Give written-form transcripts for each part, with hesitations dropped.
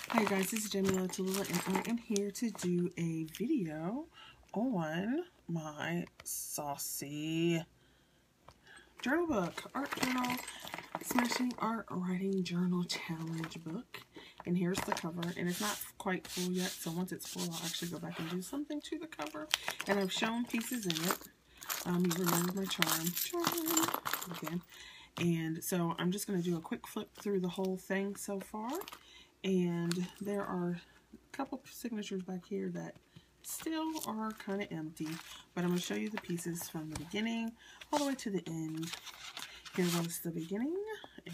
Hi guys, this is Jamila Tallulah and I am here to do a video on my SAWC journal book, art journal, smashing art writing journal challenge book. And here's the cover, and it's not quite full yet, so once it's full I'll actually go back and do something to the cover. And I've shown pieces in it. You remember my charm again. And so I'm just going to do a quick flip through the whole thing so far. And there are a couple signatures back here that still are kind of empty, but I'm going to show you the pieces from the beginning all the way to the end. Here was the beginning,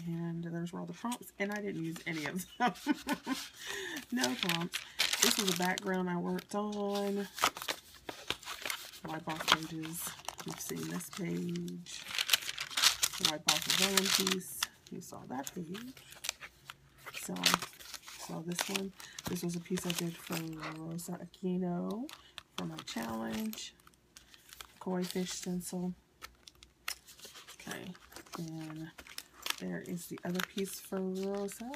and there's where all the prompts, and I didn't use any of them. No prompts. This was a background I worked on. Wipe off pages. You've seen this page. Wipe off the one piece. You saw that page. So this one. This was a piece I did for Rosa Aquino for my challenge. Koi fish stencil. Okay, and there is the other piece for Rosa.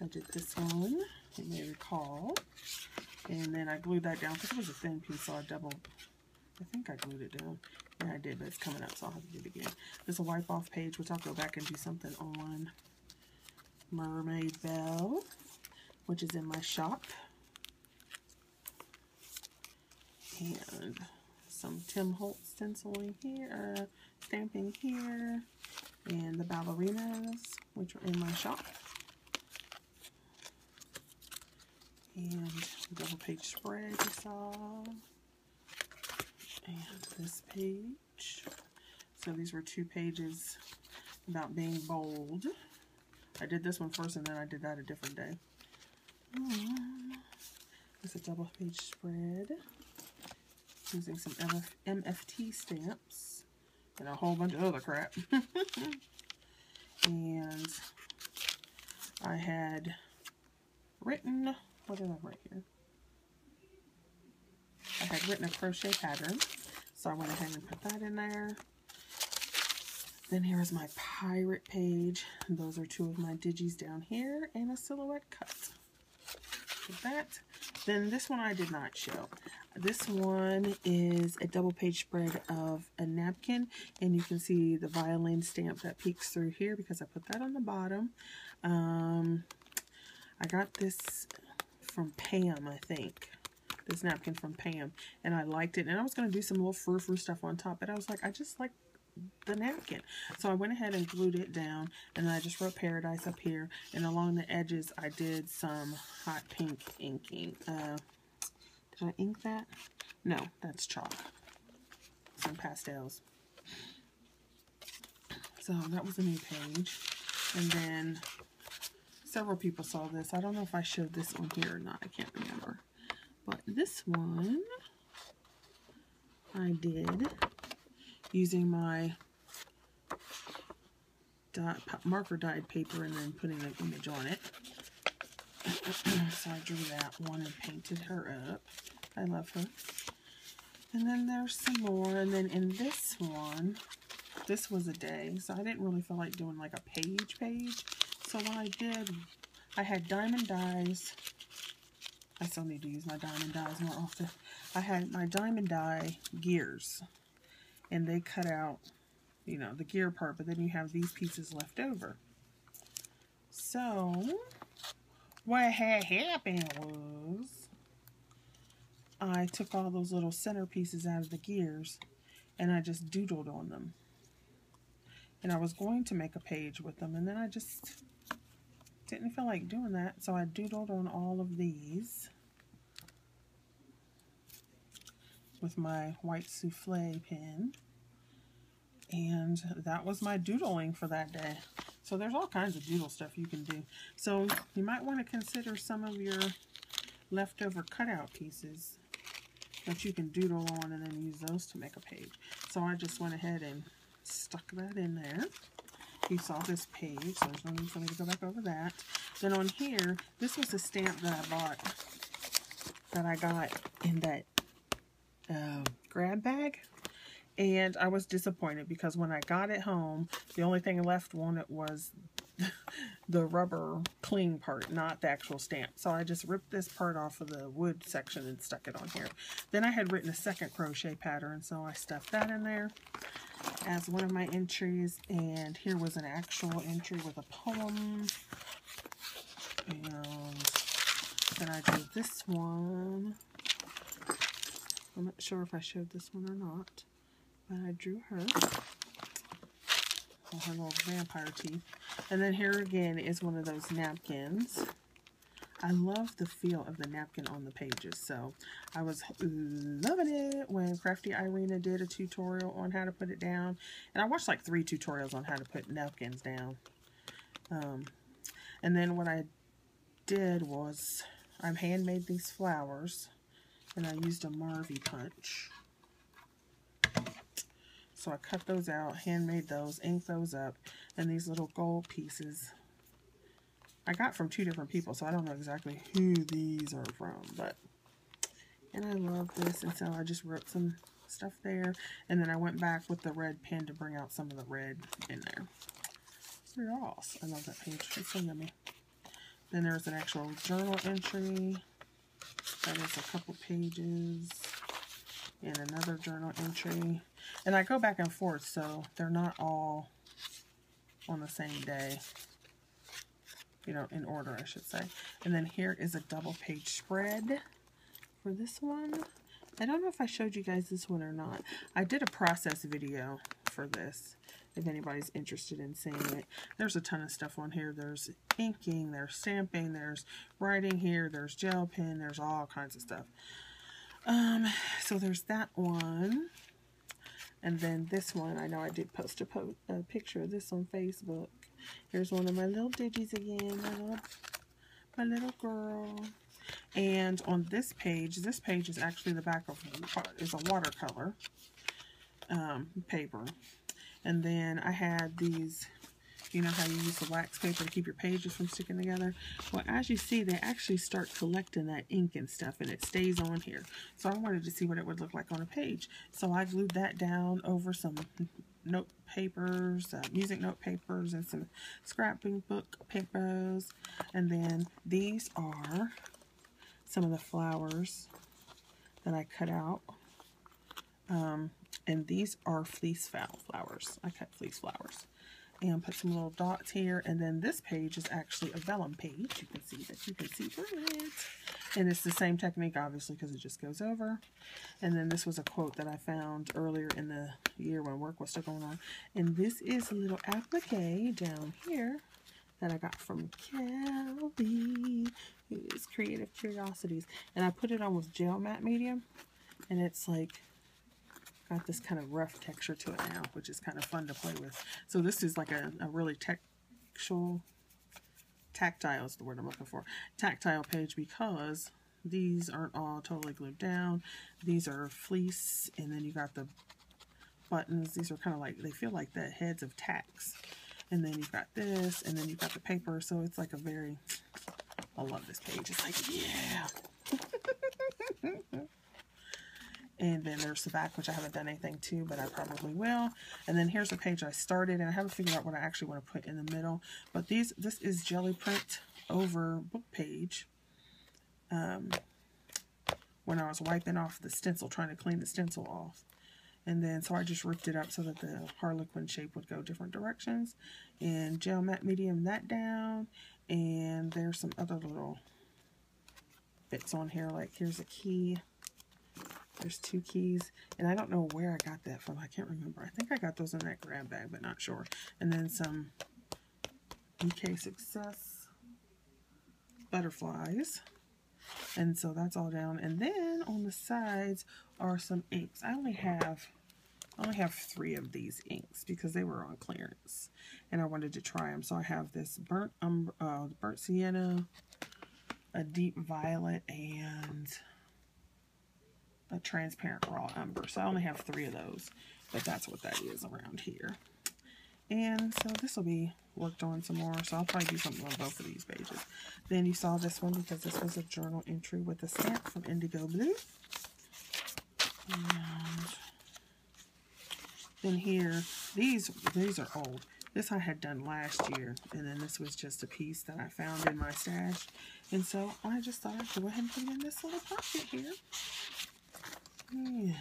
I did this one, you may recall. And then I glued that down because it was a thin piece, so I think I glued it down. Yeah, I did, but it's coming up, so I'll have to do it again. There's a wipe off page, which I'll go back and do something on. Mermaid Bell, which is in my shop, and some Tim Holtz stenciling here, stamping here, and the ballerinas, which are in my shop, and double page spread you saw, and this page. So these were 2 pages about being bold. I did this one first and then I did that a different day. It's a double page spread using some MFT stamps and a whole bunch of other crap. And I had written, what did I write here? I had written a crochet pattern, so I went ahead and put that in there. Then here is my pirate page. Those are 2 of my digis down here and a silhouette cut. With that. Then this one I did not show. This one is a double page spread of a napkin, and you can see the violin stamp that peeks through here because I put that on the bottom. I got this from Pam, I think. This napkin from Pam, and I liked it. And I was going to do some little frou-frou stuff on top, but I was like, I just like the napkin, so I went ahead and glued it down, and I just wrote Paradise up here, and along the edges I did some hot pink inking. Did I ink that? No, that's chalk. Some pastels. So that was a new page. And then several people saw this. I don't know if I showed this one here or not. I can't remember. But this one I did using my marker dyed paper and then putting an image on it. So I drew that one and painted her up. I love her. And then there's some more. And then in this one, this was a day, so I didn't really feel like doing like a page. So what I did, I had diamond dies. I still need to use my diamond dies more often. I had my diamond die gears, and they cut out, you know, the gear part, but then you have these pieces left over. So what had happened was I took all those little center pieces out of the gears and I just doodled on them. And I was going to make a page with them, and then I just didn't feel like doing that, so I doodled on all of these with my white souffle pen. And that was my doodling for that day. So there's all kinds of doodle stuff you can do. So you might want to consider some of your leftover cutout pieces that you can doodle on and then use those to make a page. So I just went ahead and stuck that in there. You saw this page, so there's no need for me to go back over that. Then on here, this was a stamp that I bought, that I got in that grab bag. And I was disappointed because when I got it home, the only thing left on it was the rubber cling part, not the actual stamp. So I just ripped this part off of the wood section and stuck it on here. Then I had written a second crochet pattern, so I stuffed that in there as one of my entries. And here was an actual entry with a poem. And then I drew this one. I'm not sure if I showed this one or not, but I drew her. Her little vampire teeth. And then here again is one of those napkins. I love the feel of the napkin on the pages, so I was loving it when Crafty Irina did a tutorial on how to put it down. And I watched like 3 tutorials on how to put napkins down. And then what I did was I handmade these flowers, and I used a Marvy punch. So I cut those out, handmade those, inked those up, and these little gold pieces I got from 2 different people, so I don't know exactly who these are from, and I love this, and so I just wrote some stuff there, and then I went back with the red pen to bring out some of the red in there. Yes, I love that page. It's so yummy. Then there's an actual journal entry. That is a couple pages. And another journal entry. And I go back and forth, so they're not all on the same day. You know, in order, I should say. And then here is a double page spread for this one. I don't know if I showed you guys this one or not. I did a process video for this, if anybody's interested in seeing it. There's a ton of stuff on here. There's inking, there's stamping, there's writing here, there's gel pen, there's all kinds of stuff. So there's that one. And then this one, I know I did post a picture of this on Facebook. Here's one of my little digits again, my little girl. And on this page is actually the back of, is a watercolor paper. And then I had these, you know how you use the wax paper to keep your pages from sticking together? Well, as you see, they actually start collecting that ink and stuff, and it stays on here. So I wanted to see what it would look like on a page. So I glued that down over some note papers, music note papers, and some scrapbook book papers. And then these are some of the flowers that I cut out. And these are fleece flowers. I cut fleece flowers. And put some little dots here. And then this page is actually a vellum page. You can see that. You can see through it. And it's the same technique, obviously, because it just goes over. And then this was a quote that I found earlier in the year when work was still going on. And this is a little applique down here that I got from Kelby, who is Creative Curiosities. And I put it on with gel matte medium. And it's like got this kind of rough texture to it now, which is kind of fun to play with. So this is like a really tactile is the word I'm looking for. Tactile page, because these aren't all totally glued down. These are fleece, and then you got the buttons. These are kind of like, they feel like the heads of tacks. And then you've got this, and then you've got the paper. So it's like a very, I love this page. It's like, yeah. And then there's the back, which I haven't done anything to, but I probably will. And then here's the page I started, and I haven't figured out what I actually want to put in the middle. But this is jelly print over book page. When I was wiping off the stencil, trying to clean the stencil off. And then, so I just ripped it up so that the Harlequin shape would go different directions. And gel matte medium that down. And there's some other little bits on here, like here's a key. There's 2 keys, and I don't know where I got that from. I can't remember. I think I got those in that grab bag, but not sure. And then some EK Success butterflies. And so that's all down. And then on the sides are some inks. I only have 3 of these inks because they were on clearance, and I wanted to try them. So I have this burnt sienna, a deep violet, and a transparent raw umber. So I only have 3 of those, but that's what that is around here. And so this will be worked on some more, so I'll probably do something on both of these pages. Then you saw this one because this was a journal entry with a stamp from Indigo Blue. And then here, these are old. This I had done last year, and then this was just a piece that I found in my stash. And so I just thought I'd go ahead and put it in this little pocket here. And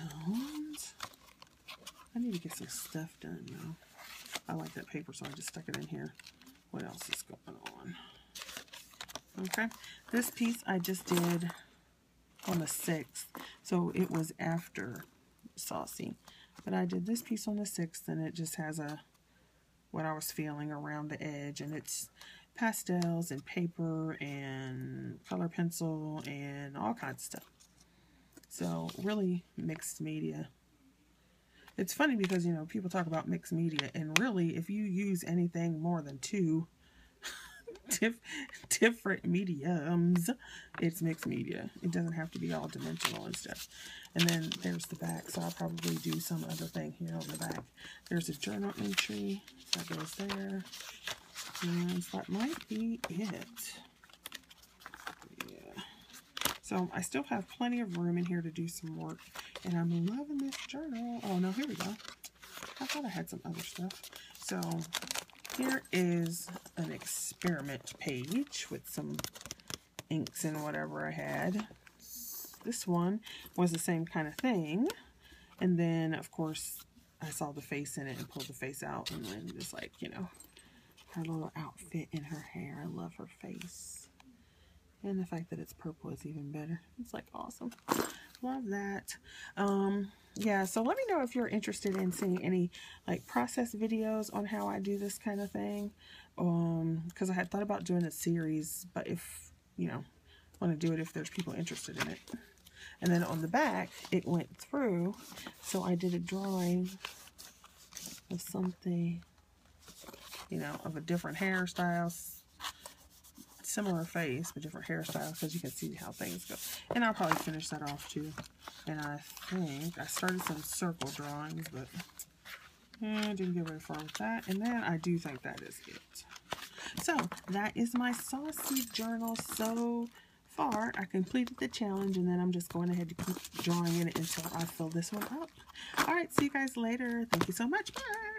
I need to get some stuff done, though. I like that paper, so I just stuck it in here. What else is going on? Okay, this piece I just did on the 6th, so it was after SAWC. But I did this piece on the 6th, and it just has what I was feeling around the edge, and it's pastels and paper and color pencil and all kinds of stuff. So really mixed media. It's funny because, you know, people talk about mixed media, and really if you use anything more than 2 different mediums, it's mixed media. It doesn't have to be all dimensional and stuff. And then there's the back, so I'll probably do some other thing here on the back. There's a journal entry that goes there, and that might be it. Yeah, so I still have plenty of room in here to do some work, and I'm loving this journal. Oh no, here we go. I thought I had some other stuff. So here is an experiment page with some inks and whatever I had. This one was the same kind of thing. And then, of course, I saw the face in it and pulled the face out. And then just like, you know, her little outfit and her hair. I love her face. And the fact that it's purple is even better. It's like awesome. Love that. Yeah, so let me know if you're interested in seeing any like process videos on how I do this kind of thing. Because I had thought about doing a series, but if, you know, want to do it if there's people interested in it. And then on the back, it went through, so I did a drawing of something, you know, of a different hairstyle, similar face, but different hairstyle, because you can see how things go. And I'll probably finish that off too. And I think I started some circle drawings, but I didn't get very far with that. And then I do think that is it. So that is my SAWC journal so far. I completed the challenge, and then I'm just going ahead to keep drawing in it until I fill this one up. All right, see you guys later. Thank you so much. Bye.